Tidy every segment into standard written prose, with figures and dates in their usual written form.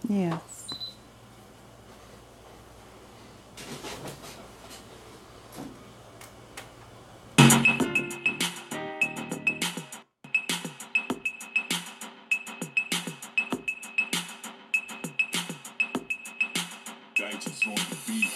Yes. Digits on the beat.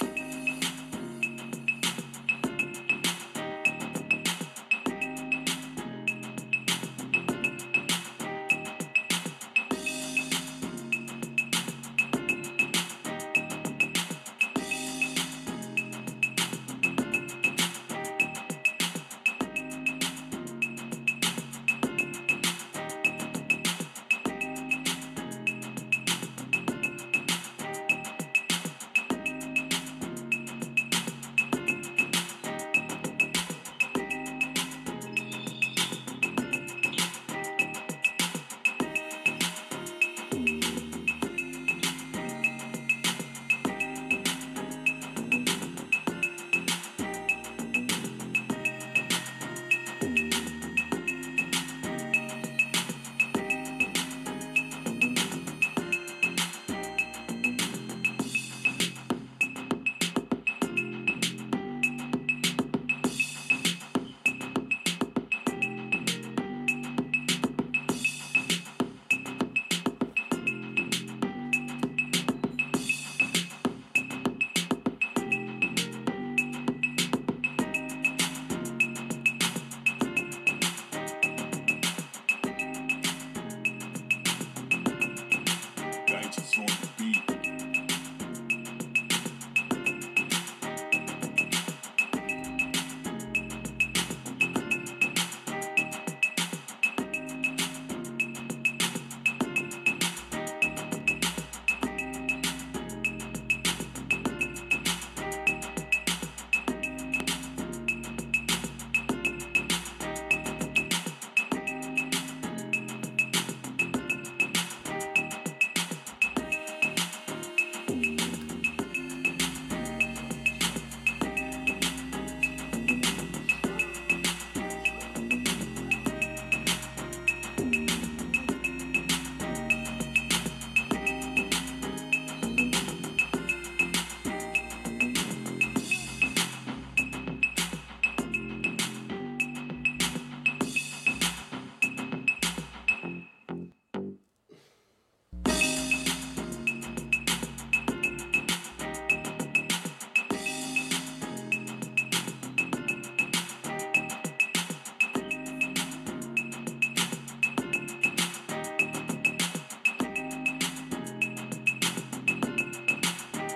Digits on the beat.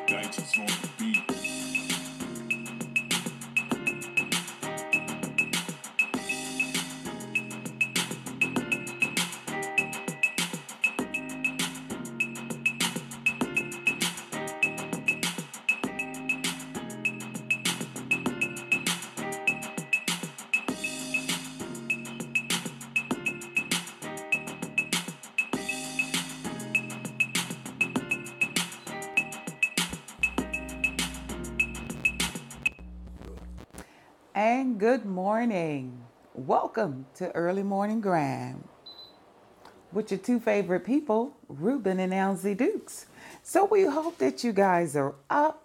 Digits on the beat. And good morning. Welcome to Early Morning Gram with your two favorite people, Reuben and Alzie Dukes. So we hope that you guys are up.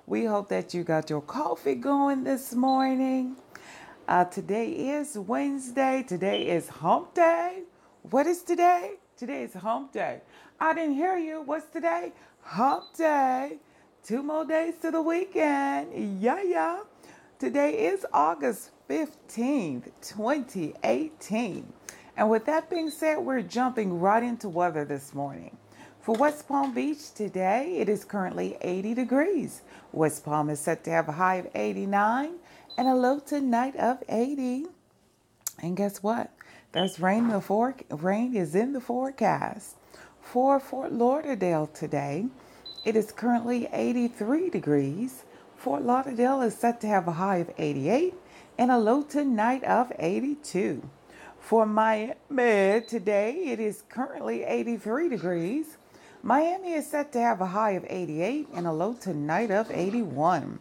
We hope that you got your coffee going this morning. Today is Wednesday. Today is hump day. What is today? Today is hump day. I didn't hear you. What's today? Hump day. 2 more days to the weekend. Yeah. Today is August 15th, 2018. And with that being said, we're jumping right into weather this morning. For West Palm Beach today, it is currently 80 degrees. West Palm is set to have a high of 89 and a low tonight of 80. And guess what? There's rain. Rain is in the forecast. For Fort Lauderdale today, it is currently 83 degrees. Fort Lauderdale is set to have a high of 88 and a low tonight of 82. For Miami today, it is currently 83 degrees. Miami is set to have a high of 88 and a low tonight of 81.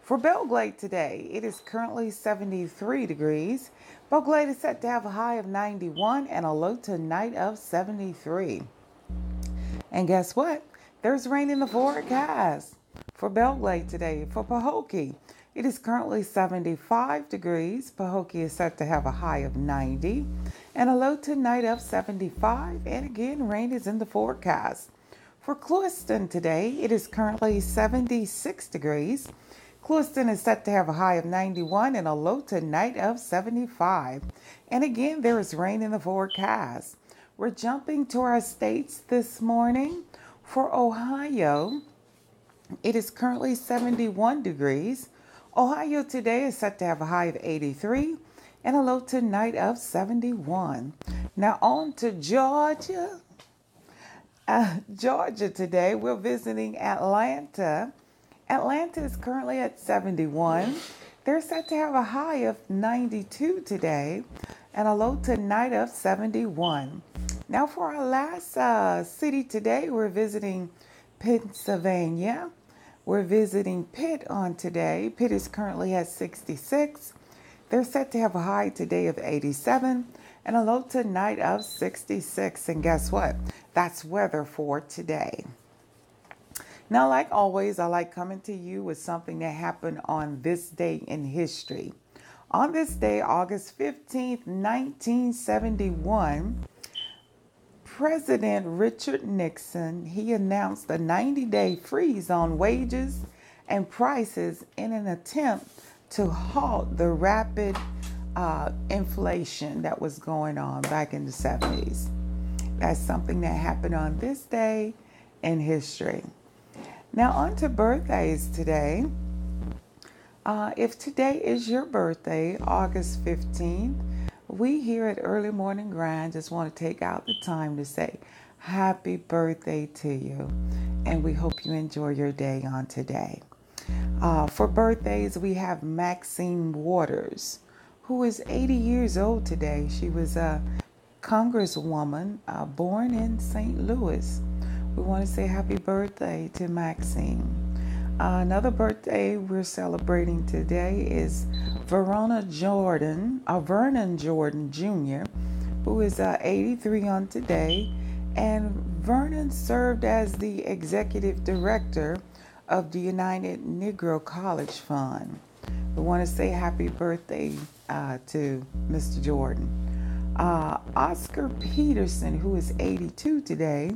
For Belgrade today, it is currently 73 degrees. Belgrade is set to have a high of 91 and a low tonight of 73. And guess what? There's rain in the forecast for Belgrade today. For Pahokee, it is currently 75 degrees. Pahokee is set to have a high of 90 and a low tonight of 75. And again, rain is in the forecast. For Clewiston today, it is currently 76 degrees. Clewiston is set to have a high of 91 and a low tonight of 75. And again, there is rain in the forecast. We're jumping to our states this morning. For Ohio, it is currently 71 degrees. Ohio today is set to have a high of 83 and a low tonight of 71. Now on to Georgia. Georgia today, we're visiting Atlanta. Atlanta is currently at 71. They're set to have a high of 92 today and a low tonight of 71. Now for our last city today, we're visiting Pennsylvania. We're visiting Pitt on today. Pitt is currently at 66. They're set to have a high today of 87 and a low tonight of 66. And guess what? That's weather for today. Now, like always, I like coming to you with something that happened on this day in history. On this day, August 15th, 1971, President Richard Nixon, he announced a 90-day freeze on wages and prices in an attempt to halt the rapid inflation that was going on back in the 70s. That's something that happened on this day in history. Now on to birthdays today. If today is your birthday, August 15th, we here at Early Morning Grind just want to take out the time to say happy birthday to you. And we hope you enjoy your day on today. For birthdays, we have Maxine Waters, who is 80 years old today. She was a congresswoman born in St. Louis. We want to say happy birthday to Maxine. Another birthday we're celebrating today is Vernon Jordan Jr., who is 83 on today. And Vernon served as the executive director of the United Negro College Fund. We want to say happy birthday to Mr. Jordan. Oscar Peterson, who is 82 today,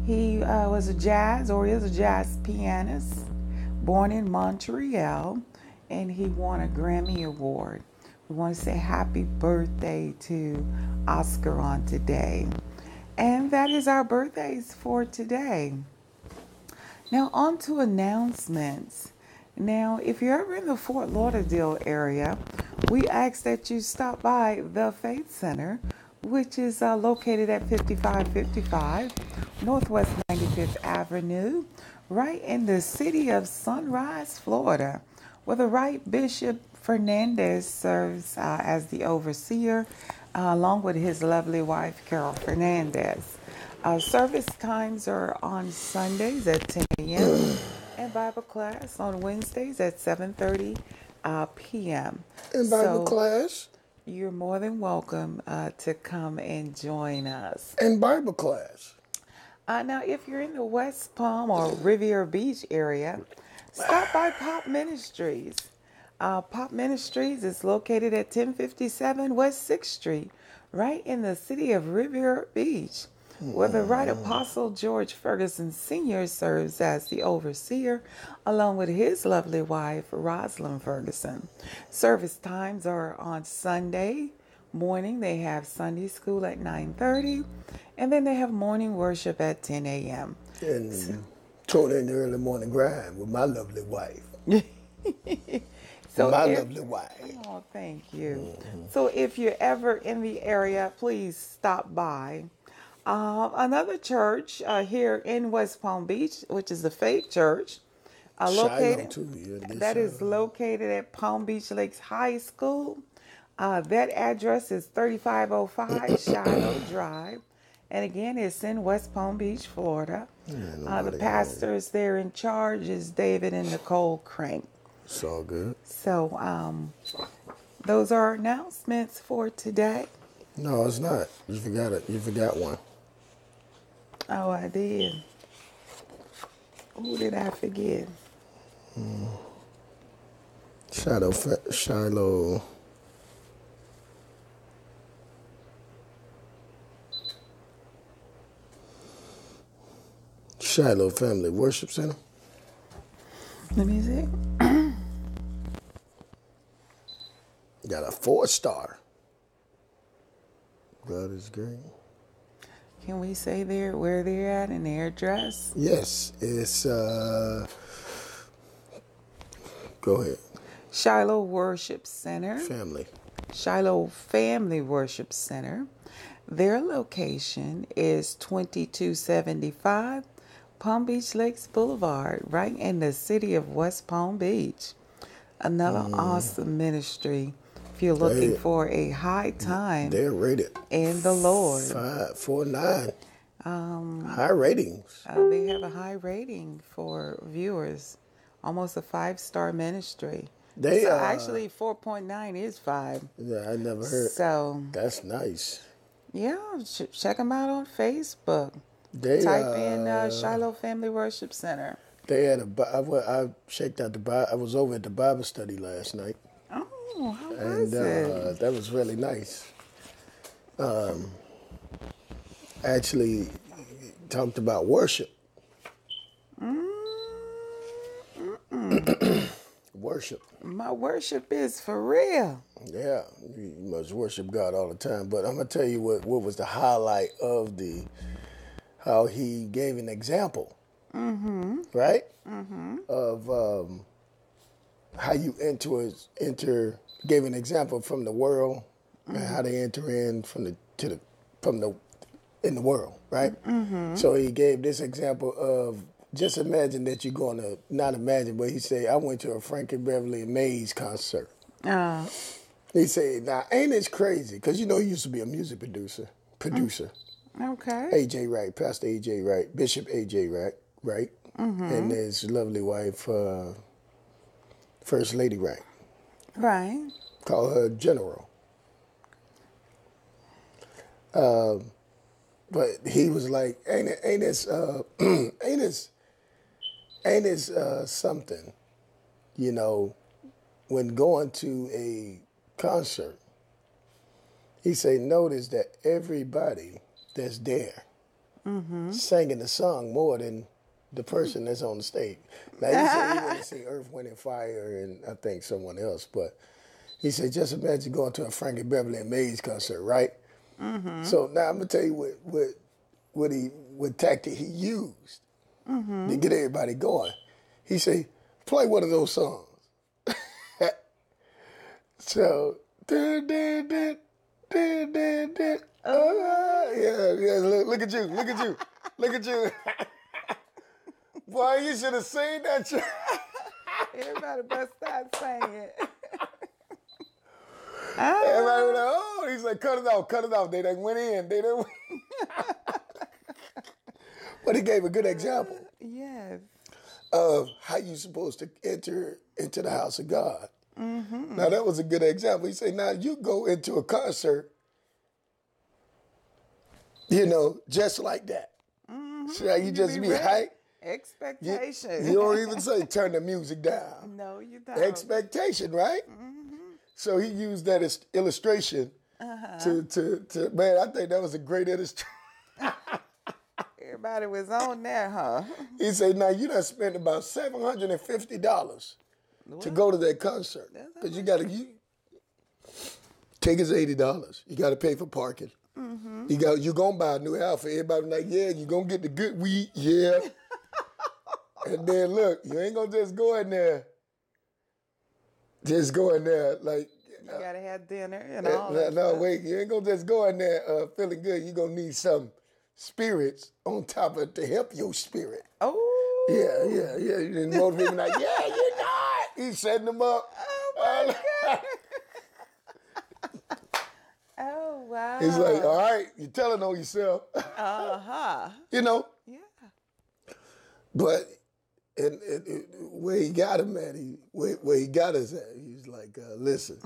he is a jazz pianist born in Montreal, and he won a Grammy Award. We want to say happy birthday to Oscar on today. And that is our birthdays for today. Now on to announcements. Now, if you're ever in the Fort Lauderdale area, we ask that you stop by the Faith Center, which is located at 5555 Northwest 95th Avenue, right in the city of Sunrise, Florida, where the Right Bishop Fernandez serves as the overseer, along with his lovely wife, Carol Fernandez. Service times are on Sundays at 10 a.m. and Bible class on Wednesdays at 7:30 p.m. In Bible class? You're more than welcome to come and join us. In Bible class. Now, if you're in the West Palm or Riviera Beach area, stop by Pop Ministries. Pop Ministries is located at 1057 West 6th Street, right in the city of Riviera Beach, where the Right Apostle George Ferguson Sr. serves as the overseer, along with his lovely wife, Rosalind Ferguson. Service times are on Sunday morning. They have Sunday school at 9:30, and then they have morning worship at 10 a.m. And tune in the Early Morning Grind with my lovely wife. Lovely wife. Oh, thank you. So if you're ever in the area, please stop by. Another church here in West Palm Beach, which is the Faith Church, located is located at Palm Beach Lakes High School. That address is 3505 Shiloh Drive, and again, it's in West Palm Beach, Florida. The pastors there in charge is David and Nicole Crank. It's all good. So, those are our announcements for today. No, it's not. You forgot it. You forgot one. Oh, I did. Who did I forget? Shiloh. Shiloh Family Worship Center. Let me see. Got a 4-star. God is great. Can we say where they're at and their address? Yes, it's go ahead. Shiloh Worship Center. Family. Shiloh Family Worship Center. Their location is 2275 Palm Beach Lakes Boulevard, right in the city of West Palm Beach. Another awesome ministry if you're looking for a high time They're rated in the Lord. 5.49. High ratings. They have a high rating for viewers, almost a 5-star ministry. They So actually 4.9 is 5. Yeah, I never heard. So That's nice. yeah, check them out on Facebook. They Type in Shiloh Family Worship Center. They had I checked out the Bible. I was over at the Bible study last night, Oh, how and was it? that was really nice. Actually, talked about worship. Worship. My worship is for real. Yeah, you must worship God all the time. But I'm gonna tell you what was the highlight of how he gave an example, right? Of how you gave an example from the world and how they enter in in the world, right? So he gave this example of, just imagine that you're going to, not imagine, but he said, I went to a Frankie Beverly and Mays concert. He said, now ain't it crazy? Because he used to be a music producer. Okay. A.J. Wright, Pastor A.J. Wright, Bishop A.J. Wright, and his lovely wife, First Lady Wright. Right. Call her General. But he was like, ain't this something, when going to a concert, he said, notice that everybody that's there singing the song more than the person that's on the stage. Now, he said he went to see Earth, Wind, and Fire and I think someone else, but he said, just imagine going to a Frankie Beverly and Mays concert, right? So now I'm going to tell you what tactic he used to get everybody going. He said, play one of those songs. So, yeah, look at you. Boy, you should have seen that. Everybody better start singing. Everybody was like, oh, he's like, cut it off. They done went in. But he gave a good example Yes. of how you're supposed to enter into the house of God. Now, that was a good example. He said, now you go into a concert, just like that. See how you just be hyped? Expectation. You don't even say turn the music down. No, you don't. Expectation, right? So he used that as illustration to man, I think that was a great illustration. Everybody was on there, huh? He said, now you done spent about $750 to go to that concert. Because tickets $80. You got to pay for parking. You're going to buy a new outfit. Everybody like, yeah, you're going to get the good weed, yeah. And then look, you ain't going to just go in there. Just go in there like... You got to have dinner and all that No, stuff. wait, you ain't going to just go in there feeling good. You're going to need some spirits on top of it to help your spirit. Oh. Yeah. You didn't motivate me like, yeah, you're not. He's setting them up. Oh, my God. Oh, wow. He's like, all right, you're telling on yourself. Uh-huh. Yeah. But where he got him at, where he got us at, he's like, listen,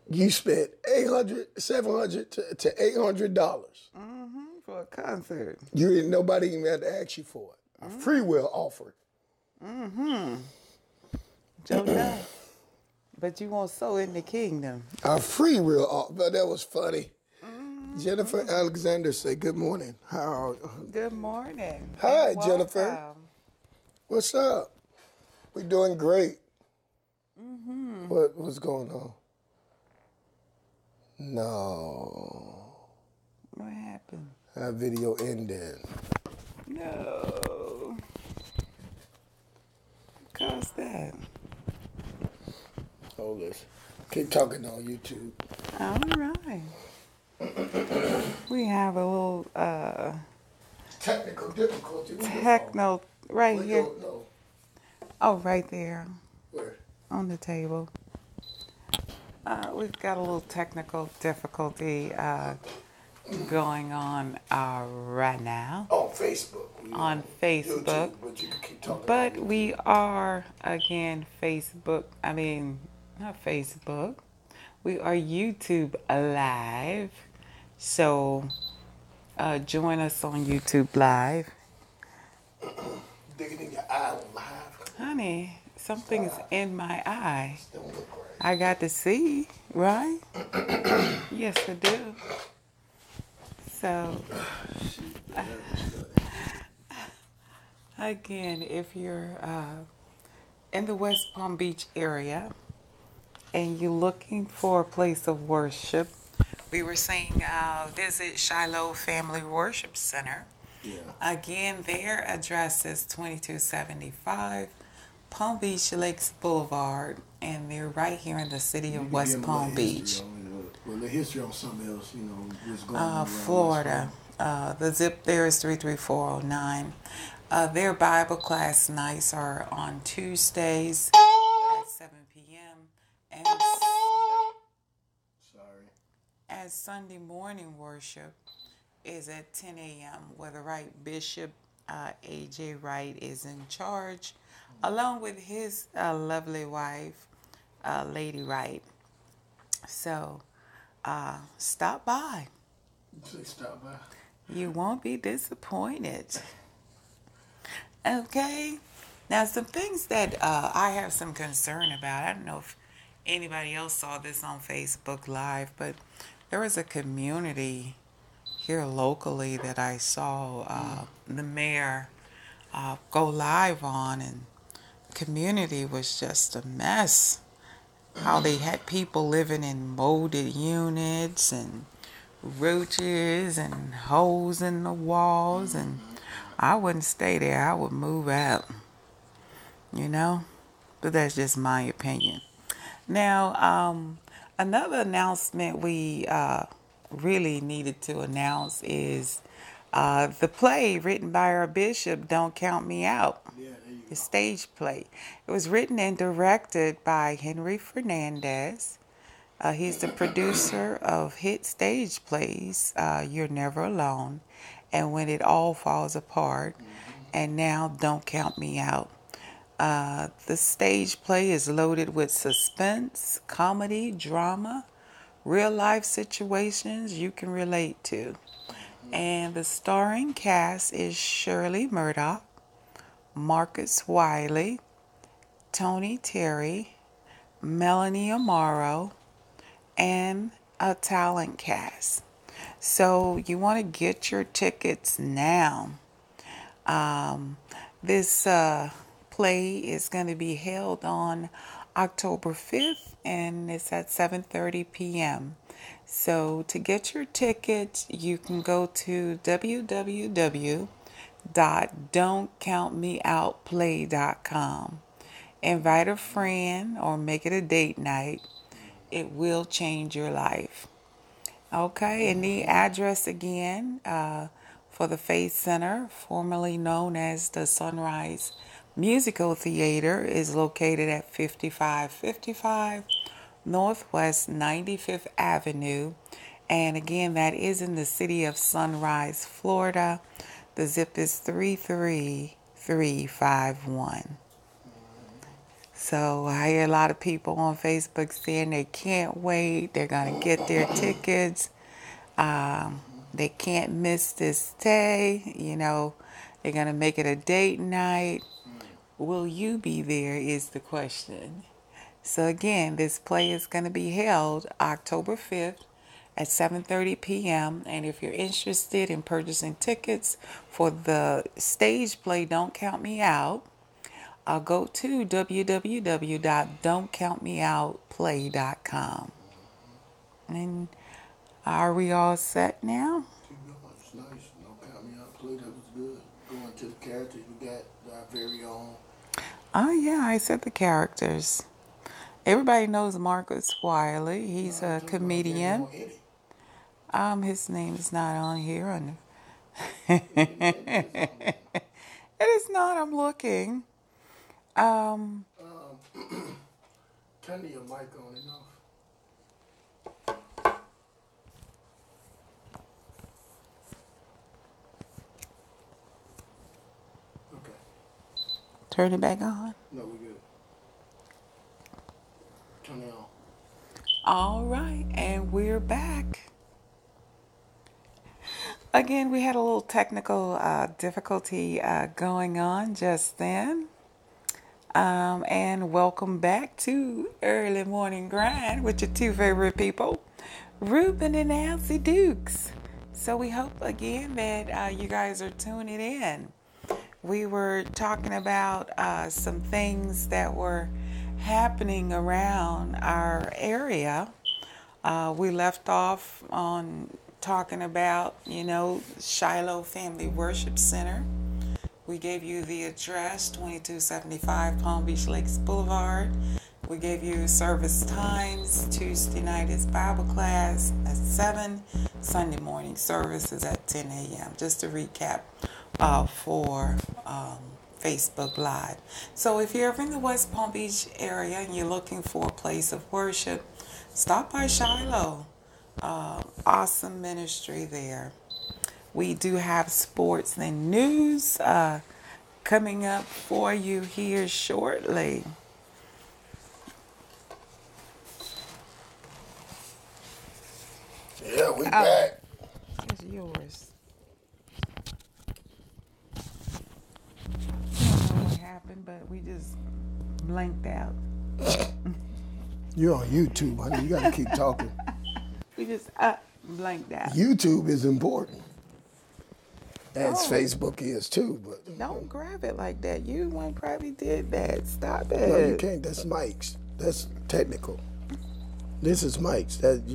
you spent $700 to $800 For a concert. Nobody even had to ask you for it. A free will offer. Joe Dunn. But you won't sow in the kingdom. A free will offer. But that was funny. Jennifer Alexander say, good morning. How? Good morning. Hi, And Jennifer. welcome. What's up? We doing great. What's going on? No. What happened? That video ended. No. What caused that? Hold this. Keep talking on YouTube. All right. We have a little Technical difficulty. techno right here. No. Oh, right there Where? on the table. We've got a little technical difficulty going on right now On Facebook. on Facebook. YouTube, but you can keep talking. But we are, again, not Facebook. We are YouTube Live. So join us on YouTube Live. Digging in your eye on live. Honey, something's in my eye. Don't look right. I got to see, right? Yes, I do. So, again, if you're in the West Palm Beach area and you're looking for a place of worship, we were saying visit Shiloh Family Worship Center. Yeah. Again, their address is 2275 Palm Beach Lakes Boulevard, and they're right here in the city of West Palm Beach. Well, the history on something else, what's going on around Florida. The zip there is 33409. Their Bible class nights are on Tuesdays at 7 p.m. and Sunday morning worship is at 10 a.m. where the right Bishop A.J. Wright is in charge, along with his lovely wife, Lady Wright. So stop by. Stop by. You won't be disappointed. Okay? Now, some things that I have some concern about. I don't know if anybody else saw this on Facebook Live, but there was a community here locally that I saw the mayor go live on, and the community was just a mess. How they had people living in molded units and roaches and holes in the walls, and I wouldn't stay there. I would move out, but that's just my opinion. Now, another announcement we really needed to announce is the play written by our bishop, Don't Count Me Out. Yeah, there you The stage play. It was written and directed by Henry Fernandez. He's the producer of hit stage plays, You're Never Alone, and When It All Falls Apart, and now Don't Count Me Out. The stage play is loaded with suspense, comedy, drama, real-life situations you can relate to. And the starring cast is Shirley Murdoch, Marcus Wiley, Tony Terry, Melanie Amaro, and a talent cast. So you want to get your tickets now. This play is going to be held on October 5th, and it's at 7:30 p.m. So to get your tickets, you can go to www.don'tcountmeoutplay.com. Invite a friend or make it a date night. It will change your life. Okay, and the address again for the Faith Center, formerly known as the Sunrise Musical Theater, is located at 5555 Northwest 95th Avenue. And again, that is in the city of Sunrise, Florida. The zip is 33351. So I hear a lot of people on Facebook saying they can't wait. They're going to get their tickets. They can't miss this day. They're going to make it a date night. Will you be there is the question. So again, this play is going to be held October 5th at 7:30 p.m. And if you're interested in purchasing tickets for the stage play Don't Count Me Out, I'll go to www.don'tcountmeoutplay.com. And are we all set now? It's nice. No count me out. Play that was good. Going to the characters, we got our very own. Oh yeah, I said the characters. Everybody knows Marcus Wiley. He's a comedian. His name is not on here. It is not. I'm looking. Turn your mic on and off. Okay. Turn it back on. No, we good. Turn it on. All right, and we're back. Again, we had a little technical difficulty going on just then. And welcome back to Early Morning Grind with your two favorite people, Reuben and Alzie Dukes. So we hope again that you guys are tuning in. We were talking about some things that were happening around our area. We left off on talking about, Shiloh Family Worship Center. We gave you the address, 2275 Palm Beach Lakes Boulevard. We gave you service times. Tuesday night is Bible class at 7. Sunday morning service is at 10 a.m. Just to recap for Facebook Live. So if you're ever in the West Palm Beach area and you're looking for a place of worship, stop by Shiloh. Awesome ministry there. We do have sports and news coming up for you here shortly. Yeah, we back. It's yours. I don't know what happened, but we just blanked out. You're on YouTube, honey. You got to keep talking. We just blanked out. YouTube is important. As Facebook is too, but Don't grab it like that. You one probably did that. Stop it. no, you can't. That's mics. That's technical. This is mics. That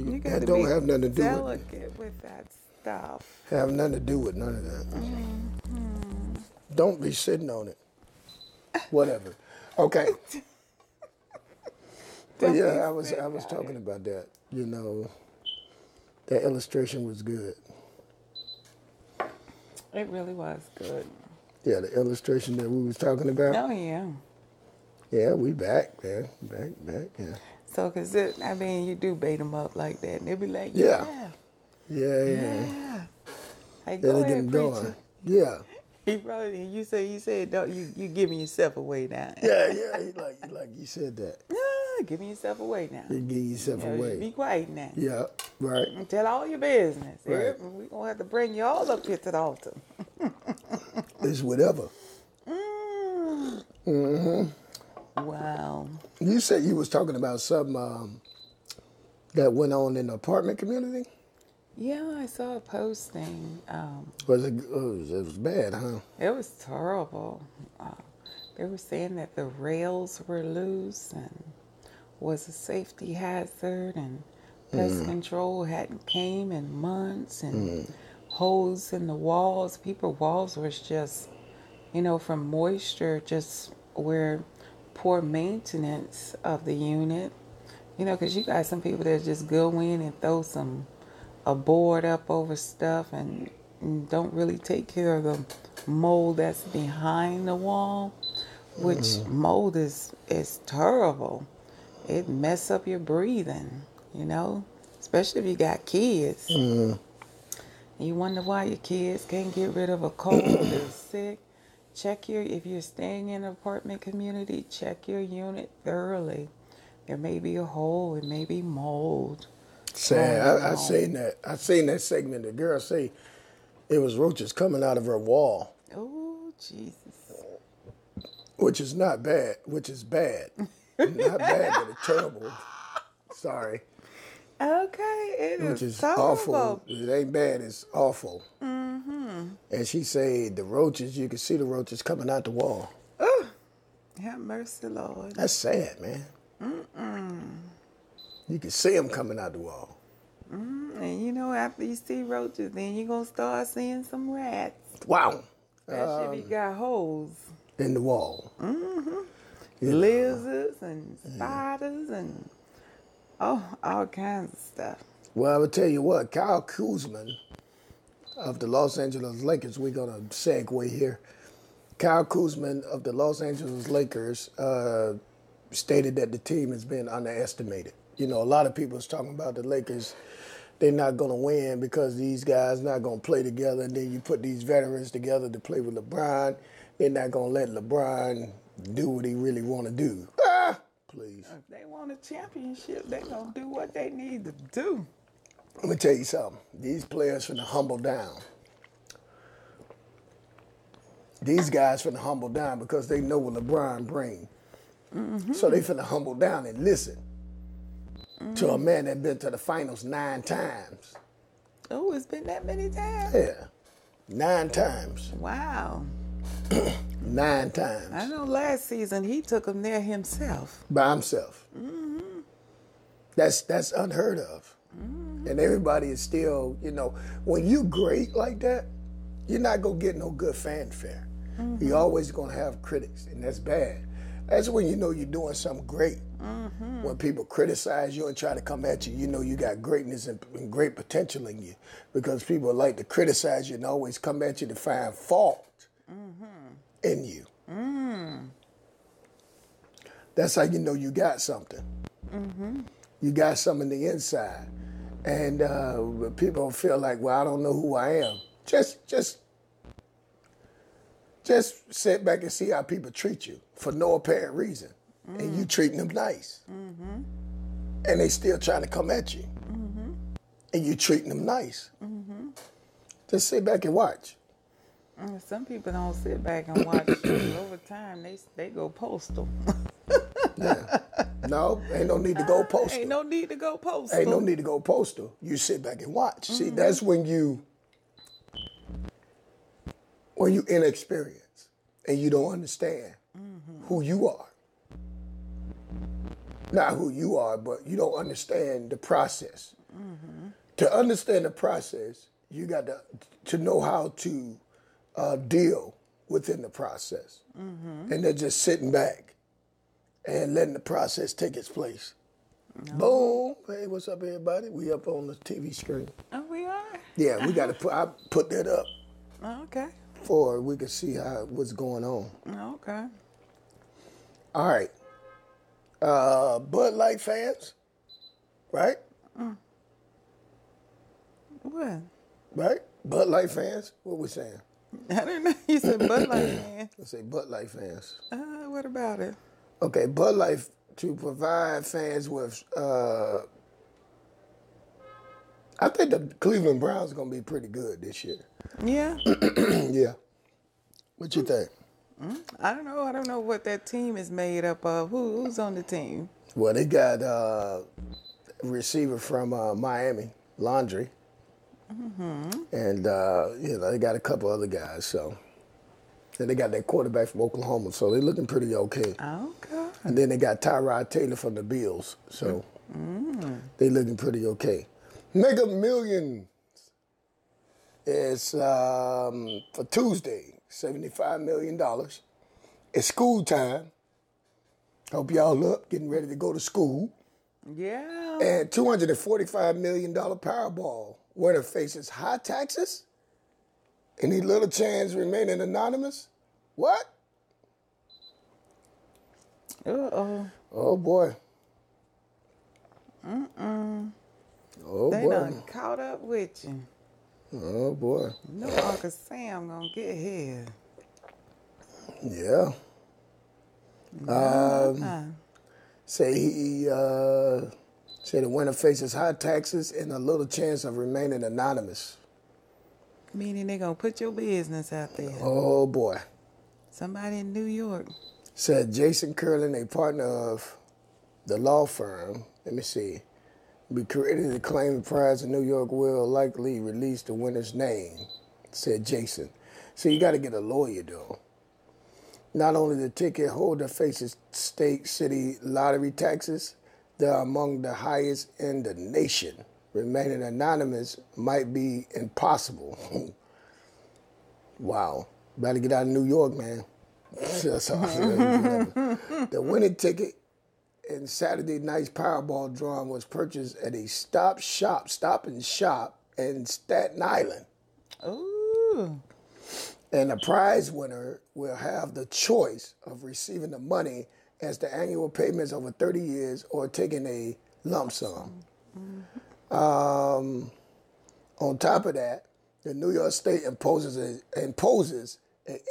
don't have nothing to do delicate with that stuff. have nothing to do with none of that. Mm-hmm. Don't be sitting on it. Whatever. Okay. But yeah, I was talking about that. That illustration was good. It really was good. Yeah, the illustration that we was talking about. Oh, yeah. Yeah, we back, man. Back, yeah. So, because you do bait them up like that. And they'll be like, Yeah. yeah. Hey, Then go it ahead, getting going. preacher. Yeah. He probably, you said, don't you giving yourself away now. Yeah, he like you said that. Giving yourself away now. You give yourself away. Be quiet now. Yeah, right. And tell all your business. Right. We're going to have to bring you all up here to the altar. It's whatever. Wow. You said you was talking about something that went on in the apartment community? Yeah, I saw a posting. It was bad, huh? It was terrible. They were saying that the rails were loose and was a safety hazard, and pest control hadn't came in months, and holes in the walls. People's walls was just, from moisture, just where poor maintenance of the unit. Because you got some people that just go in and throw a board up over stuff and don't really take care of the mold that's behind the wall, which mold is terrible. It mess up your breathing, especially if you got kids. You wonder why your kids can't get rid of a cold, they're sick. If you're staying in an apartment community, check your unit thoroughly. There may be a hole, it may be mold. Sad. I no. seen that. I seen that segment. The girl say it was roaches coming out of her wall, Oh, Jesus. which is not bad. Which is bad. Not bad, but it's terrible. Sorry. Okay, it Which is is awful. terrible. It ain't bad. It's awful. Mm-hmm. And she said the roaches. You can see the roaches coming out the wall. Oh, have mercy, Lord. That's sad, man. You can see them coming out the wall. And you know, after you see roaches, then you're going to start seeing some rats. Wow. Especially if you got holes. In the wall. Lizards and spiders and, all kinds of stuff. Well, I will tell you what, Kyle Kuzma of the Los Angeles Lakers, we're going to segue here. Kyle Kuzma of the Los Angeles Lakers stated that the team has been underestimated. You know, a lot of people is talking about the Lakers, they're not going to win because these guys not going to play together, and then you put these veterans together to play with LeBron. They're not going to let LeBron do what he really want to do. Please. If they want a championship, they're going to do what they need to do. Let me tell you something. These players finna humble down. These guys finna humble down because they know what LeBron bring. So they finna humble down and listen to a man that been to the finals 9 times. Oh, it's been that many times? Yeah, 9 times. Wow. 9 times. I know last season he took them there himself. By himself. That's unheard of. And everybody is still, you know, when you great like that, you're not going to get no good fanfare. You're always going to have critics, and that's bad. That's when you know you're doing something great. When people criticize you and try to come at you, you know you got greatness and great potential in you, because people like to criticize you and always come at you to find fault in you. That's how you know you got something. You got something in the inside. And people feel like, well, I don't know who I am. Just sit back and see how people treat you for no apparent reason. And you treating them nice. And they still trying to come at you. And you treating them nice. Just sit back and watch. Some people don't sit back and watch. Over time, they go postal. Yeah. No, ain't no need to go postal. Ain't no need to go postal. Ain't no need to go postal. You sit back and watch. See, that's when you inexperienced and you don't understand who you are. Not who you are, but you don't understand the process. To understand the process, you got to know how to deal within the process. And they're just sitting back and letting the process take its place. Boom. Hey, what's up, everybody? We up on the TV screen. Oh, we are? Yeah, we got to I put that up Okay. for we can see what's going on. Okay. All right. Bud Light fans, right? What? Right? Bud Light fans? What we saying? I don't know. You said Bud Light, man. Let's say Bud Light fans. What about it? Okay, Bud Light to provide fans with, I think the Cleveland Browns are going to be pretty good this year. Yeah. Yeah. What you think? I don't know. I don't know what that team is made up of. Who's on the team? Well, they got a receiver from Miami, Laundry. And, they got a couple other guys, so. And they got that quarterback from Oklahoma, so they're looking pretty okay. Okay. And then they got Tyrod Taylor from the Bills, so they looking pretty okay. Mega Millions is for Tuesday, $75 million. It's school time. Hope y'all up, getting ready to go to school. Yeah. And $245 million Powerball winner faces high taxes. Any little chance remaining anonymous? What? Uh-oh. Oh, boy. Oh, They boy. done caught up with you. Oh, boy. No Uncle Sam gonna get here. Yeah. Say he Say the winner faces high taxes and a little chance of remaining anonymous. Meaning they're going to put your business out there. Oh, boy. Somebody in New York. Said Jason Curlin, a partner of the law firm, let me see, be created to claim the prize in New York will likely release the winner's name, said Jason. So you got to get a lawyer, though. Not only the ticket holder faces state city lottery taxes, they are among the highest in the nation. Remaining anonymous might be impossible. Wow. Better get out of New York, man. That's all. The winning ticket in Saturday night's Powerball drawing was purchased at a stop and shop in Staten Island. Ooh. And the prize winner will have the choice of receiving the money as the annual payments over 30 years or taking a lump sum. On top of that, the New York State imposes an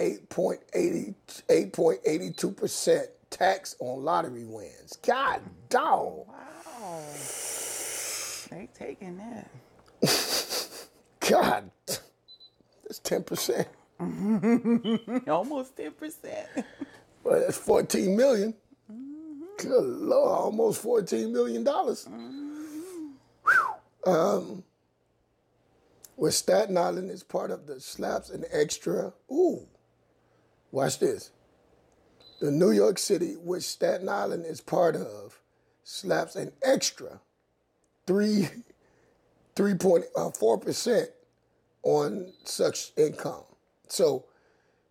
8.82% tax on lottery wins. God dog. Wow. They taking that. God. That's 10%. Almost 10%. Well, that's $14 million. Good Lord, almost $14 million. Where Staten Island is part of the Slaps and Extra. Ooh, watch this. The New York City, which Staten Island is part of, slaps an extra 3.4% on such income. So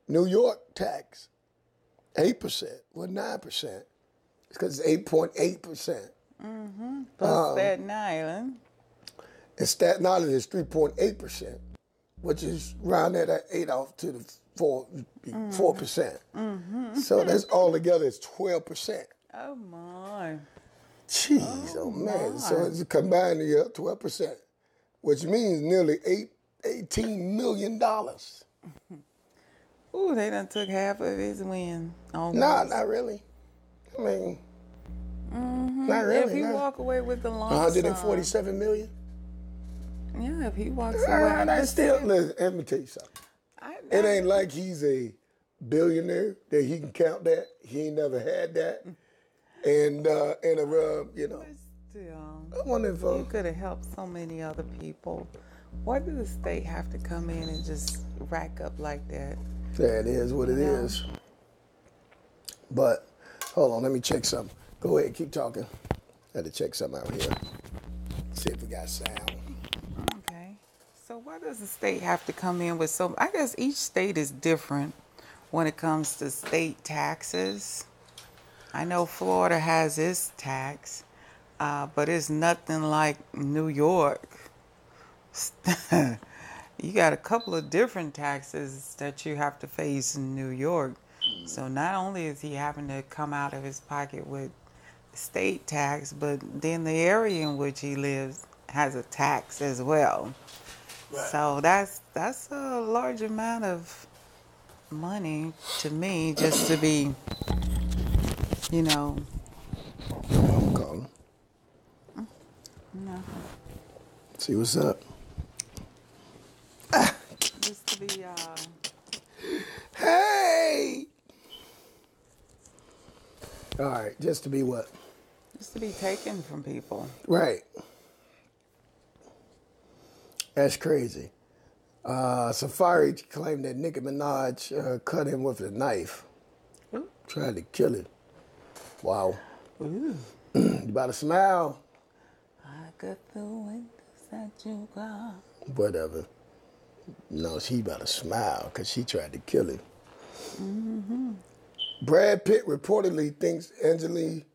New York tax 8%, well 9%. It's because it's 8.8%. Plus Staten Island. And Staten Island is 3.8%, which is round at 8 off to the 4%. So that's all together is 12%. Oh my. Jeez, oh man. So it's combined here 12%, which means nearly $18 million. Ooh, they done took half of his win. Almost. Nah, not really. I mean, not really. If he walk away with the lump sum. 147 million? Yeah, if he walks away. That's still, listen, let me tell you something. It ain't like he's a billionaire that he can count that. He ain't never had that. And you know. But still, I wonder if you could have helped so many other people. Why did the state have to come in and just rack up like that? That is what it is. But hold on, let me check something. Go ahead, keep talking. Had to check something out here. See if we got sound. Okay. So why does the state have to come in with so? I guess each state is different when it comes to state taxes. I know Florida has its tax, but it's nothing like New York. You got a couple of different taxes that you have to face in New York. So not only is he having to come out of his pocket with state tax, but then the area in which he lives has a tax as well. Right. So that's a large amount of money to me just to be, you know. I'm calling. No. See what's up. Just to be, Hey! All right, just to be what? Just to be taken from people. Right. That's crazy. Safari claimed that Nicki Minaj cut him with a knife. Ooh. Tried to kill him. Wow. Ooh. You about to smile? I got the windows that you got. Whatever. No, she about to smile because she tried to kill him. Mm-hmm. Brad Pitt reportedly thinks Angelina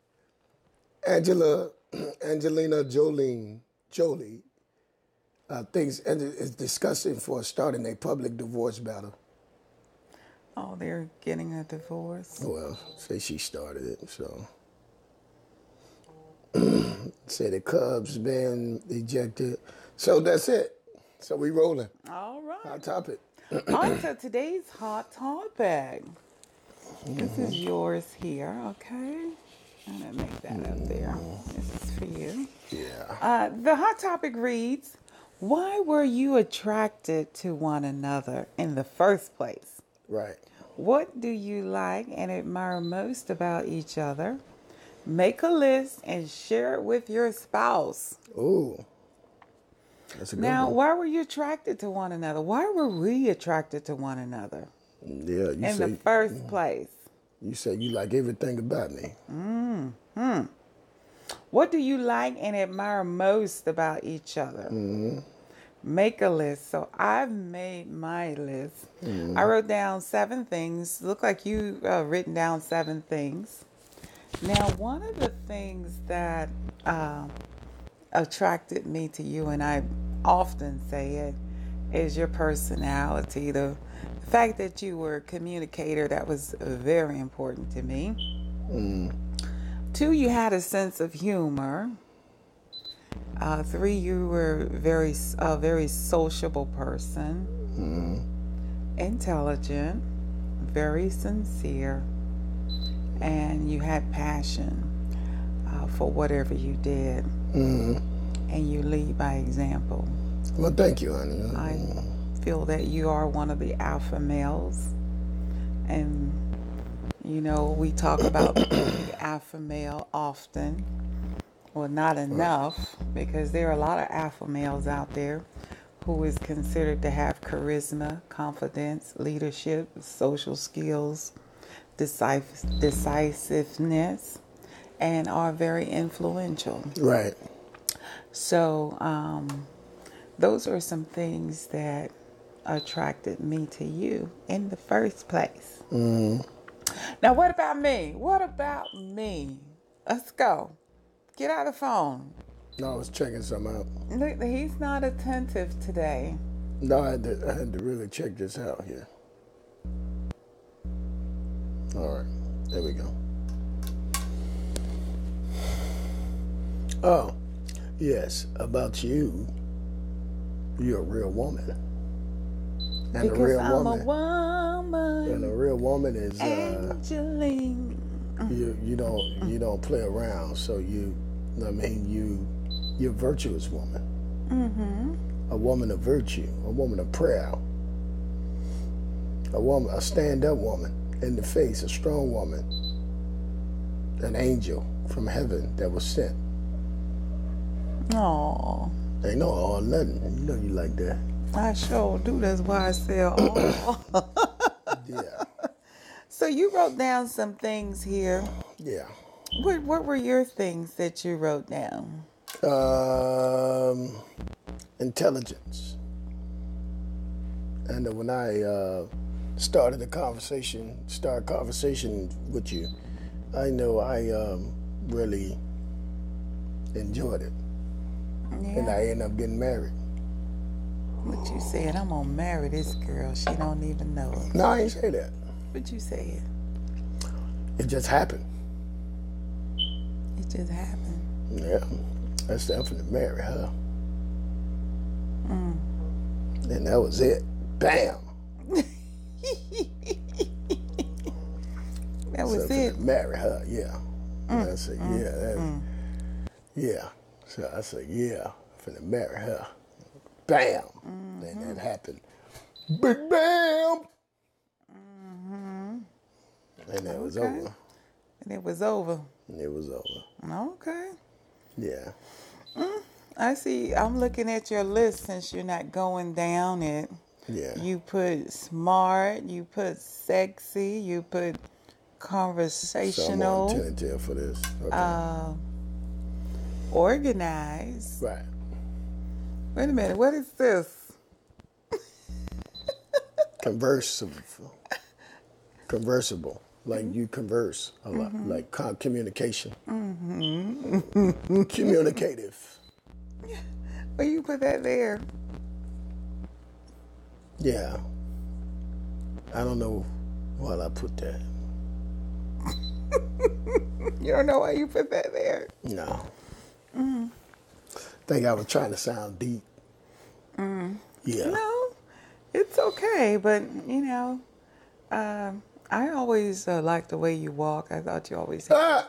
Jolie thinks is discussing for starting a public divorce battle. Oh, they're getting a divorce. Well, say she started it, so. Say the Cubs been ejected. So that's it. So we rolling. All right. Hot topic. On to today's hot topic. This is yours here, okay? I'm going to make that up there. This is for you. Yeah. The hot topic reads, why were you attracted to one another in the first place? Right. What do you like and admire most about each other? Make a list and share it with your spouse. Ooh. That's a good Now, one. why were you attracted to one another? Why were we attracted to one another Yeah, in the first place? You say you like everything about me. What do you like and admire most about each other? Make a list. So I've made my list. I wrote down 7 things. Look like you written down 7 things. Now, one of the things that attracted me to you, and I often say it, is your personality. The fact that you were a communicator, that was very important to me. 2, you had a sense of humor. 3, you were a very sociable person, intelligent, very sincere, and you had passion for whatever you did, and you lead by example. Well, thank you, honey. I feel that you are one of the alpha males, and you know, we talk about the alpha male often. Well, not enough, because there are a lot of alpha males out there who is considered to have charisma, confidence, leadership, social skills, decisiveness, and are very influential. Right. So those are some things that attracted me to you in the first place. Now, what about me? What about me? Let's go. Get out of the phone. No, I was checking something out. Look, he's not attentive today. No, I had to really check this out here. All right, there we go. Oh, yes, about you. You're a real woman. And Because a real I'm woman. a woman. And a real woman is Angeline. you don't play around. So you're a virtuous woman. A woman of virtue, a woman of prayer, a stand-up woman in the face, a strong woman, an angel from heaven that was sent. Aw, Ain't no all nothing. You know you like that. I sure do. That's why I said aw. Yeah. So you wrote down some things here. Yeah. What were your things that you wrote down? Intelligence. And when I started conversation with you, I know I really enjoyed it. Yeah. And I ended up getting married. What you said, I'm gonna marry this girl. She don't even know it. No, I ain't say that. What you said? It just happened. It just happened. Yeah. I said I'm finna marry her. And that was it. Bam. That was So it. marry her, yeah. And I said, yeah. So I said, yeah, I'm finna marry her. Bam. And that happened. Big bam. And that was over. And it was over. And it was over. Okay. Yeah. I see. I'm looking at your list since you're not going down it. Yeah. You put smart, you put sexy, you put So I'm conversational, on tentative for this. Okay. organized. Right. Wait a minute, what is this? Conversible. Like you converse a lot. Like communication. Communicative. Well, you put that there. Yeah. I don't know why I put that. You don't know why you put that there. No. Think I was trying to sound deep. Yeah. No, it's okay. But, you know, I always like the way you walk. I thought you always had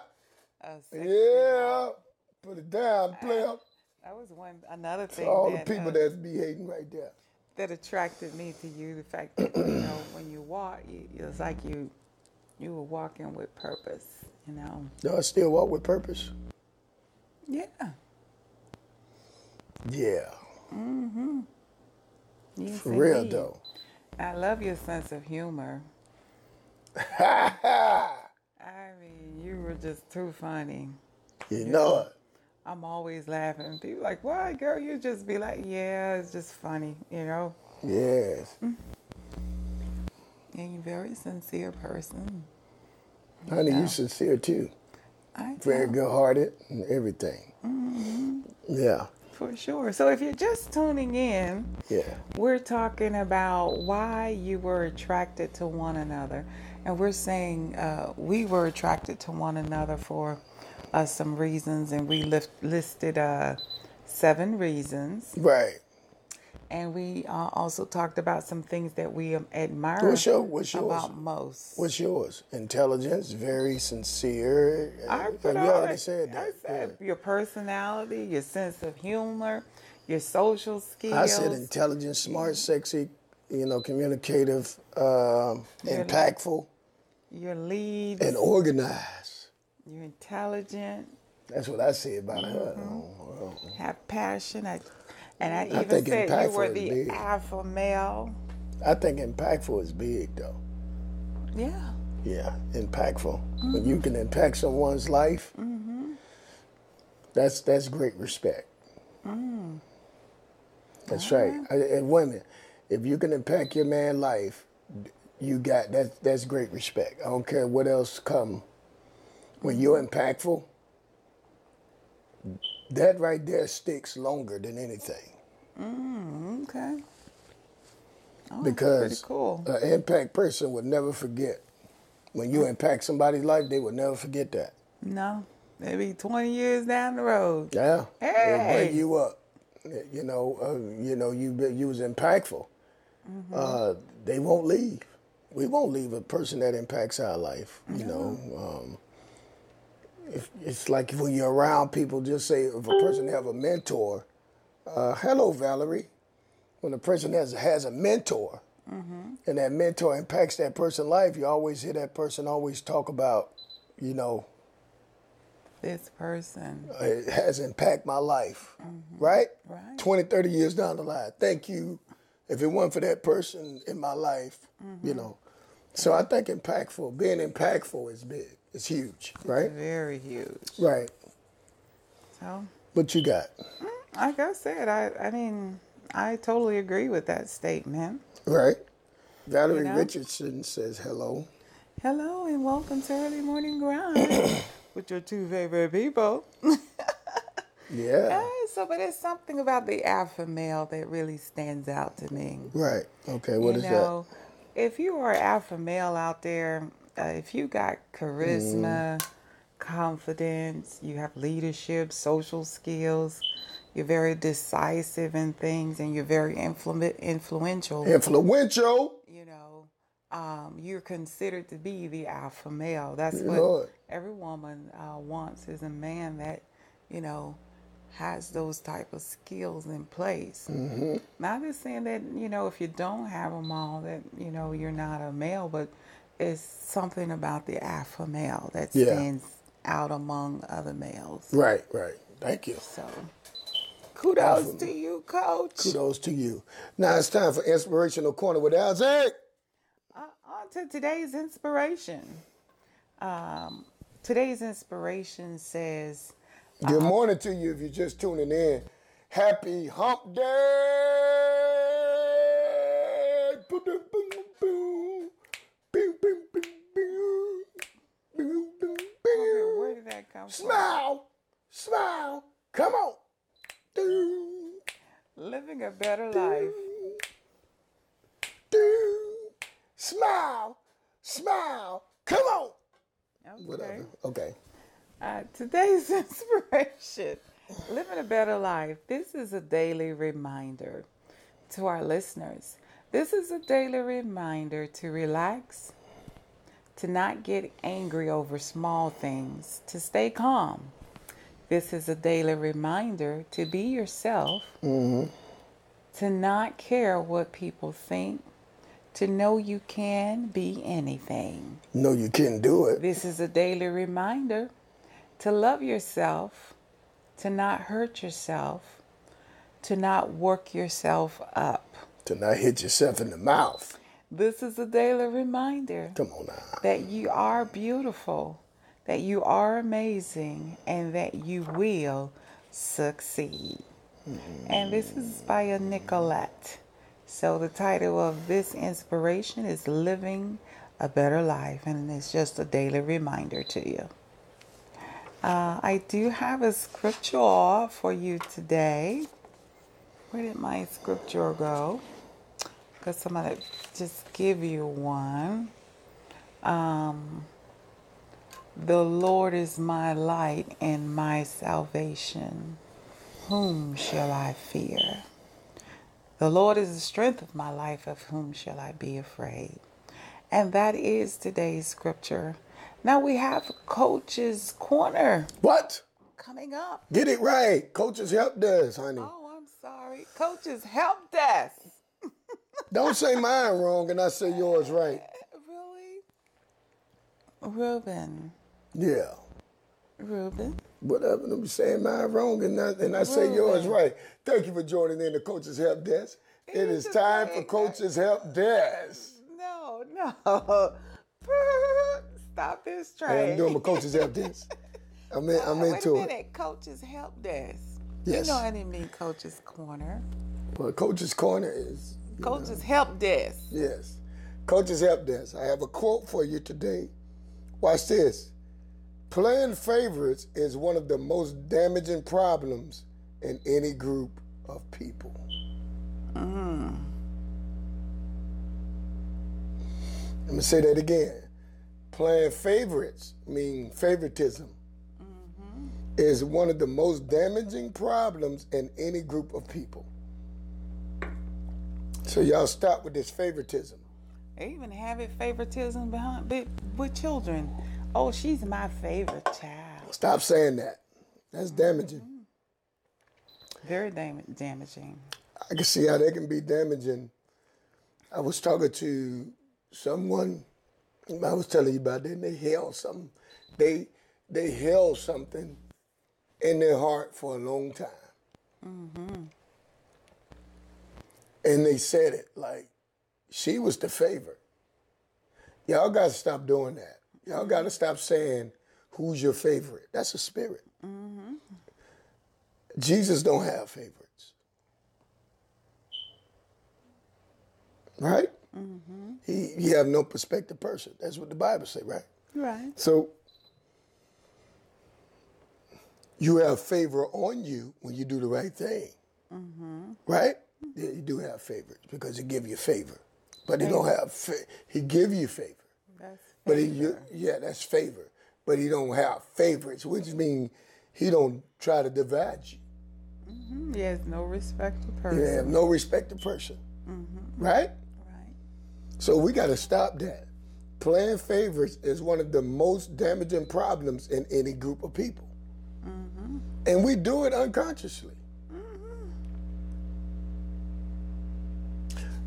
A sexy Yeah. walk. Put it down, player. That was another To thing all the that people that's be hating right there. that attracted me to you. The fact that when you walk, it's like you were walking with purpose. Do I still walk with purpose? Yeah. Yeah. Yes, For real, indeed. though. I love your sense of humor. I mean, you were just too funny. You know it. I'm always laughing. People like, why, girl? You just be like, yeah, it's just funny, Yes. And you're a very sincere person. Honey, Yeah. you sincere too. I Very know. good-hearted and everything. Yeah. For sure. So if you're just tuning in, Yeah. we're talking about why you were attracted to one another. And we're saying we were attracted to one another for some reasons. And we listed 7 reasons. Right. And we also talked about some things that we admire What's yours? about most. What's yours? Intelligence, very sincere. I put You all already that. said that. I said Yeah. your personality, your sense of humor, your social skills. I said intelligent, smart, sexy, communicative, impactful, Your leads. and organized. You're intelligent. That's what I say about her. Have passion. And I I even think said you impactful were is the big. alpha male. I think impactful is big, though. Yeah. Yeah, impactful. When you can impact someone's life, that's great respect. That's right. And women, if you can impact your man's life, you got that's great respect. I don't care what else come. When you're impactful, that right there sticks longer than anything. Okay. Oh, Because pretty cool. an impact person would never forget. When you impact somebody's life, they would never forget that. No. Maybe 20 years down the road. Yeah, Hey! they'll bring you up. You was impactful. They won't leave. We won't leave a person that impacts our life. It's like when you're around people. Just say if a person have a mentor. Hello, Valerie. When a person has a mentor, and that mentor impacts that person's life, you always hear that person always talk about, This person. it has impacted my life, right? Right. 20, 30 years down the line. Thank you. If it weren't for that person in my life, So I think being impactful is big. It's huge, right? Very huge. Right. So, What you got? like I said, I mean, I totally agree with that statement. Right. Valerie You know? Richardson says hello. Hello and welcome to Early Morning Grind with your 2 favorite people. Yeah. But it's something about the alpha male that really stands out to me. Right. Okay. What is that? If you are an alpha male out there, if you got charisma, confidence, you have leadership, social skills, you're very decisive in things, and you're very influential. Influential. You're considered to be the alpha male. That's what Lord. every woman wants, is a man that, has those type of skills in place. Not just saying that, if you don't have them all, that, you're not a male, but it's something about the alpha male that stands out among other males. Right. Thank you. So, kudos to you, Coach. Kudos to you. Now it's time for Inspirational Corner with Alzie. On to today's inspiration. Today's inspiration says, Good morning to you if you're just tuning in. Happy Hump Day! where did that come from? Smile, come on. Living a better life. Smile, come on. Okay. Whatever. Okay. Today's inspiration, living a better life. This is a daily reminder to our listeners. This is a daily reminder to relax, to not get angry over small things, to stay calm. This is a daily reminder to be yourself, to not care what people think, to know you can be anything. No, you can't do it. This is a daily reminder to love yourself, to not hurt yourself, to not work yourself up. To not hit yourself in the mouth. This is a daily reminder Come on now. that you are beautiful, that you are amazing, and that you will succeed. And this is by a Nicolette. So the title of this inspiration is Living a Better Life, and it's just a daily reminder to you. I do have a scripture for you today. Where did my scripture go? Because I'm going to just give you one. The Lord is my light and my salvation. Whom shall I fear? The Lord is the strength of my life. Of whom shall I be afraid? And that is today's scripture. Now we have Coach's Corner. What? Coming up. Get it right. Coaches help us, honey. Oh, I'm sorry. Coach's Help Desk. Don't say mine wrong and I say yours right. Really? Reuben. Yeah. Reuben. Whatever. I'm saying mine wrong and I say yours right. Thank you for joining in the Coaches Help Desk. It is time for Coaches Help Desk. No. Stop this train. Hey, I'm doing my Coaches Help Desk. I'm Wait into a it. minute. Coach's Help Desk. Yes. You know I didn't mean Coach's Corner. Well, Coach's Corner is... Coach's Help Desk. Yes. Coaches Help Desk. I have a quote for you today. Watch this. Playing favorites is one of the most damaging problems in any group of people. Let me say that again. Playing favorites, mean favoritism, is one of the most damaging problems in any group of people. So y'all stop with this favoritism. They even have it favoritism with children. Oh, she's my favorite child. Stop saying that. That's damaging. Very damaging. I can see how that can be damaging. I was talking to someone, I was telling you about that, and they held something. They held something in their heart for a long time. And they said it like she was the favorite. Y'all got to stop doing that. Y'all got to stop saying who's your favorite. That's a spirit. Jesus don't have favorites. Right? He have no prospective person. That's what the Bible say, right? Right. So you have favor on you when you do the right thing. Right? Yeah, you do have favorites because he give you favor. But he don't have, he give you favor. That's But favor. that's favor. But he don't have favorites, which means he don't try to divide you. He has no respect for person. He have no respect to person. Right? Right. So we got to stop that. Playing favorites is one of the most damaging problems in any group of people. And we do it unconsciously.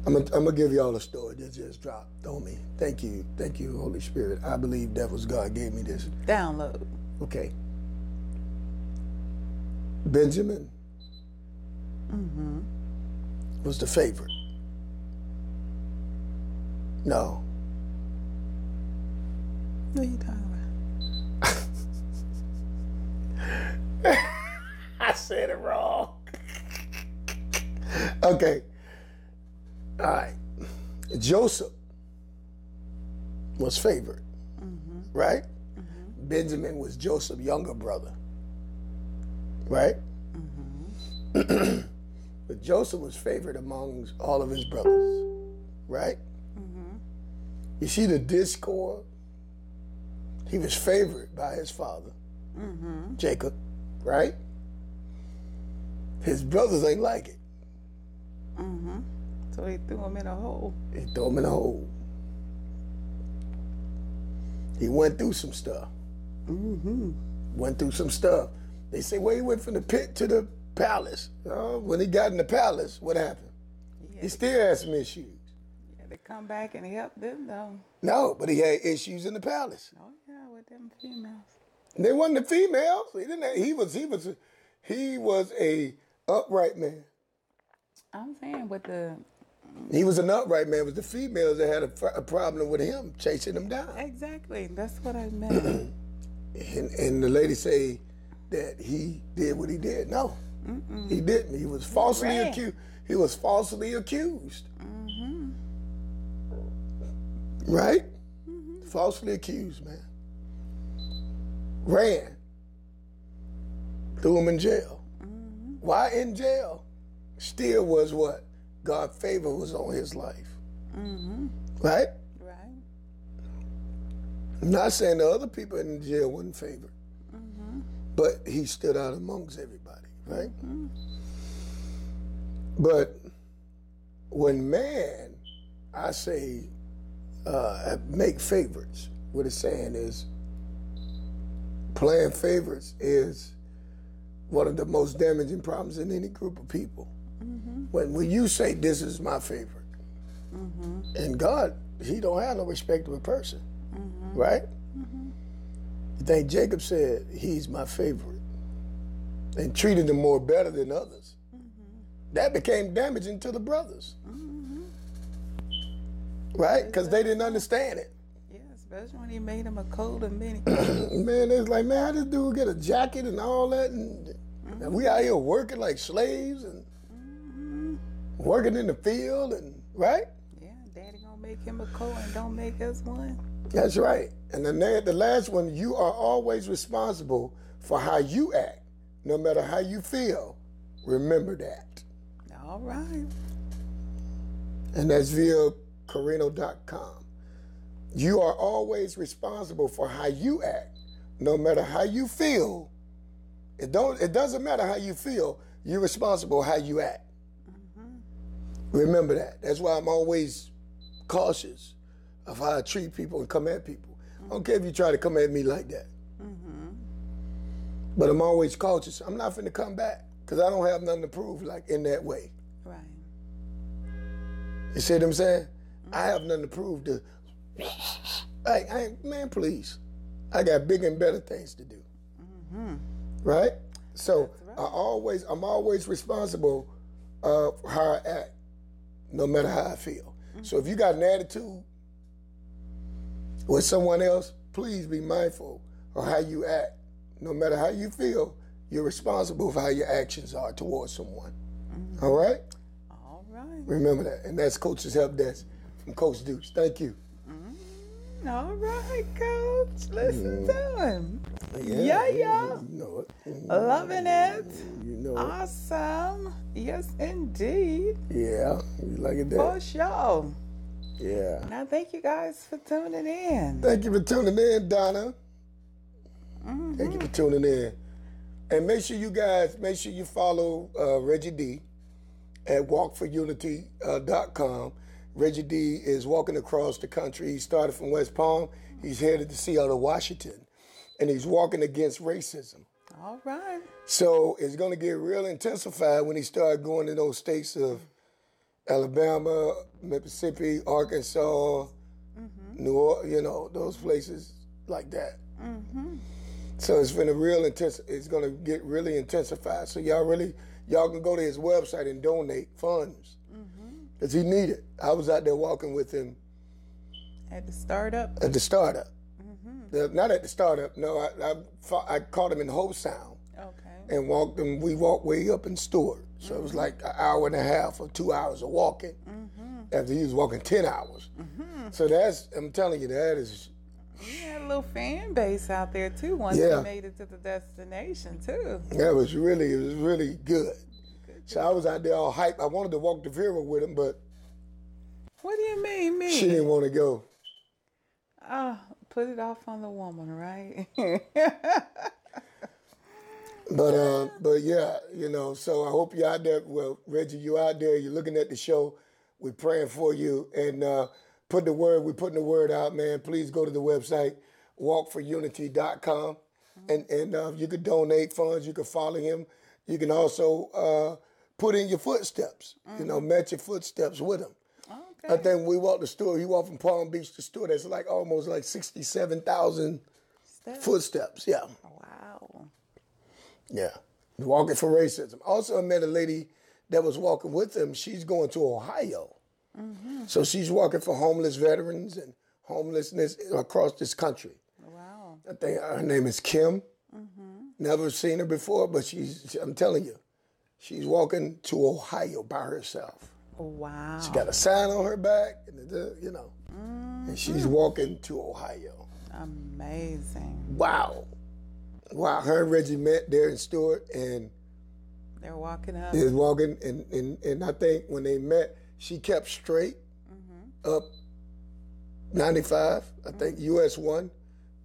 I'm gonna give y'all a story that just dropped on me. Thank you, Holy Spirit. I believe that was God gave me this. Download. Okay. Benjamin was the favorite. No. What are you talking about? I said it wrong. Okay. All right. Joseph was favored, right? Benjamin was Joseph's younger brother, right? But Joseph was favored amongst all of his brothers, right? You see the discord? He was favored by his father, Jacob, right? His brothers ain't like it. So he threw him in a hole. He threw him in a hole. He went through some stuff. Went through some stuff. They say, well, he went from the pit to the palace. When he got in the palace, what happened? He still had some issues. Yeah, they come back and help them, though. No, but he had issues in the palace. Oh, yeah, with them females. They wasn't the females. He didn't. He was a upright man. I'm saying with the... He was an upright man. It was the females that had a problem with him, chasing him down. Exactly. That's what I meant. And the lady say that he did what he did. No, he didn't. He was falsely accused. He was falsely accused. Right? Falsely accused, man. Ran. Threw him in jail. Why in jail? Still was what? God's favor was on his life. Right? Right. I'm not saying the other people in the jail wasn't favored. But he stood out amongst everybody, right? But when man, I say, make favorites, what it's saying is, playing favorites is one of the most damaging problems in any group of people. When you say, this is my favorite, and God, he don't have no respect of a person, right? You think Jacob said, he's my favorite, and treated him more better than others. That became damaging to the brothers, right? Because they didn't understand it. Yeah, especially when he made him a coat of many. Man, it's like, man, how this dude get a jacket and all that, and we out here working like slaves and working in the field, and right? Yeah, daddy gonna make him a coat and don't make us one. That's right. And then the last one, you are always responsible for how you act, no matter how you feel. Remember that. All right. And that's via Carino.com. You are always responsible for how you act, no matter how you feel. It doesn't matter how you feel. You're responsible how you act. Remember that. That's why I'm always cautious of how I treat people and come at people. I don't care if you try to come at me like that. But I'm always cautious. I'm not finna come back because I don't have nothing to prove like in that way. Right. You see what I'm saying? I have nothing to prove to. Man, please. I got bigger and better things to do. Right? So right. I'm always responsible for how I act, no matter how I feel. So if you got an attitude with someone else, please be mindful of how you act. No matter how you feel, you're responsible for how your actions are towards someone. All right? All right. Remember that. And that's Coach's Help Desk from Coach Dukes. Thank you. All right, Coach. Listen to him. Yeah. You know it. Loving it. You know it. Awesome. Yes, indeed. Yeah. You like it For there? sure. Yeah. Now, thank you guys for tuning in. Thank you for tuning in, Donna. Thank you for tuning in. And make sure you follow Reggie D at walkforunity.com. Reggie D is walking across the country. He started from West Palm. He's headed to Seattle, Washington. And he's walking against racism. All right. So it's going to get real intensified when he starts going to those states of Alabama, Mississippi, Arkansas, New Orleans, those places like that. So it's going to get really intensified. So y'all can go to his website and donate funds. Because he needed it. I was out there walking with him. At the startup? At the startup. Not at the startup. No, I caught him in Hope Sound. Okay. And we walked way up in Stewart. So it was like an hour and a half or 2 hours of walking. After he was walking 10 hours. So I'm telling you, that is... You had a little fan base out there too once you made it to the destination too. It was really good. So I was out there all hyped. I wanted to walk to Vera with him, but... What do you mean, me? She didn't want to go. Put it off on the woman, right? But yeah, so I hope you're out there. Well, Reggie, you're out there. You're looking at the show. We're praying for you. And we're putting the word out, man. Please go to the website, walkforunity.com. And you can donate funds. You can follow him. You can also put in your footsteps, match your footsteps with him. Okay. I think we walked the store. He walked from Palm Beach to the store. That's like almost like 67,000 footsteps. Yeah. Wow. Yeah. Walking for racism. Also, I met a lady that was walking with him. She's going to Ohio. So she's walking for homeless veterans and homelessness across this country. Wow. I think her name is Kim. Never seen her before, but I'm telling you, she's walking to Ohio by herself. Wow. She got a sign on her back, and she's walking to Ohio. Amazing. Wow. Her and Reggie met there in Stewart, and they're walking up. They're walking, and I think when they met, she kept straight up 95, I think US 1,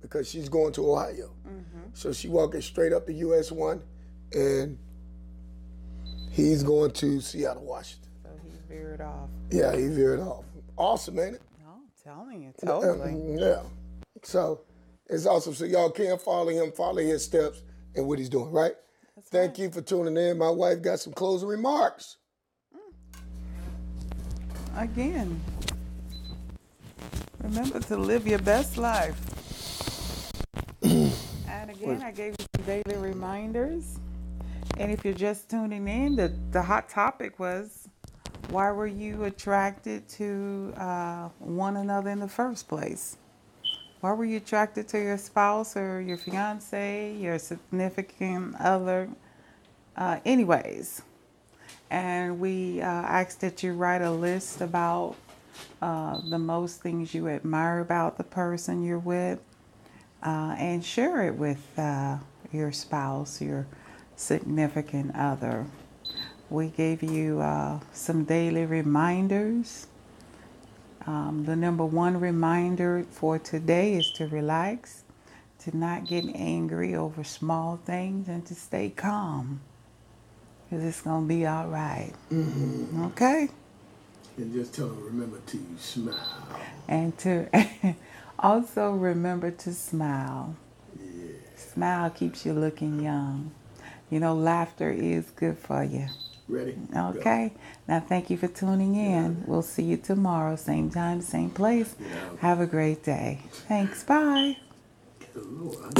because she's going to Ohio. So she walking straight up the US 1, and he's going to Seattle, Washington. So he veered off. Yeah, he veered off. Awesome, ain't it? No, I'm telling you, totally. Yeah. So it's awesome. So y'all can follow him, follow his steps and what he's doing, right? Thank you for tuning in. My wife got some closing remarks. Again, remember to live your best life. And again, I gave you some daily reminders. And if you're just tuning in, the hot topic was, why were you attracted to one another in the first place? Why were you attracted to your spouse or your fiance, your significant other? Anyways, and we asked that you write a list about the most things you admire about the person you're with, and share it with your spouse, your significant other. We gave you some daily reminders. The number one reminder for today is to relax, to not get angry over small things, and to stay calm. Because it's going to be all right. Okay? And just tell them, remember to smile. And to also remember to smile. Yeah. Smile keeps you looking young. Laughter is good for you. Ready? Okay. Go. Now, thank you for tuning in. We'll see you tomorrow, same time, same place. Have a great day. Thanks. Bye. Good Lord.